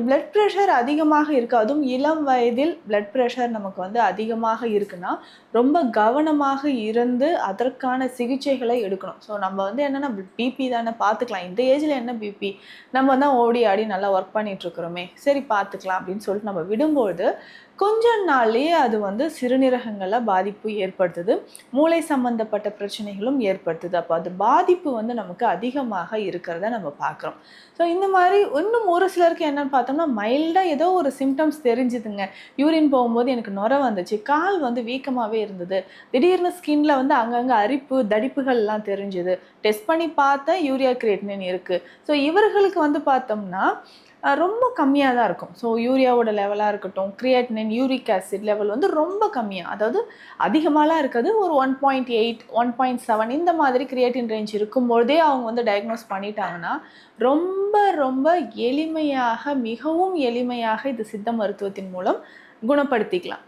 Blood pressure அதிகமாக இருக்குது, அதுவும் இளம் வயதில் பிளட் ப்ரெஷர் நமக்கு வந்து அதிகமாக இருக்குன்னா ரொம்ப கவனமாக இருந்து அதற்கான சிகிச்சைகளை எடுக்கணும். ஸோ நம்ம வந்து என்னென்னா பிபி தானே பார்த்துக்கலாம், இந்த ஏஜில் என்ன பிபி, நம்ம தான் ஓடி ஆடி நல்லா ஒர்க் பண்ணிகிட்ருக்குறோமே, சரி பார்த்துக்கலாம் அப்படின்னு சொல்லிட்டு நம்ம விடும்போது கொஞ்ச நாள்லேயே அது வந்து சிறுநீரகங்களில் பாதிப்பு ஏற்படுத்துது, மூளை சம்பந்தப்பட்ட பிரச்சனைகளும் ஏற்படுத்துது. அப்போ அது பாதிப்பு வந்து நமக்கு அதிகமாக இருக்கிறத நம்ம பார்க்குறோம். ஸோ இந்த மாதிரி இன்னும் ஒரு சிலருக்கு என்னென்னு பார்த்தோம்னா மைல்டாக ஏதோ ஒரு சிம்டம்ஸ் தெரிஞ்சுதுங்க. யூரின் போகும்போது எனக்கு நுரை வந்துச்சு, கால் வந்து வீக்கமாகவே இருந்தது, திடீர்னு ஸ்கின்ல வந்து அங்கங்கே அரிப்பு தடிப்புகள்லாம் தெரிஞ்சுது, டெஸ்ட் பண்ணி பார்த்தா யூரியா கிரியேட்டினின் இருக்குது. ஸோ இவர்களுக்கு வந்து பார்த்தோம்னா ரொம்ப கம்மியாக தான் இருக்கும். ஸோ யூரியாவோட லெவலாக இருக்கட்டும், கிரியேட்டினின், யூரிக் ஆசிட் லெவல் வந்து ரொம்ப கம்மியாக, அதாவது அதிகமாகலாம் இருக்காது, ஒரு 1.8 1.7 இந்த மாதிரி கிரியேட்டின் ரேஞ்ச் இருக்கும்போதே அவங்க வந்து டயக்னோஸ் பண்ணிட்டாங்கன்னா ரொம்ப ரொம்ப எளிமையாக, மிகவும் எளிமையாக இது சித்த மருத்துவத்தின் மூலம் குணப்படுத்திக்கலாம்.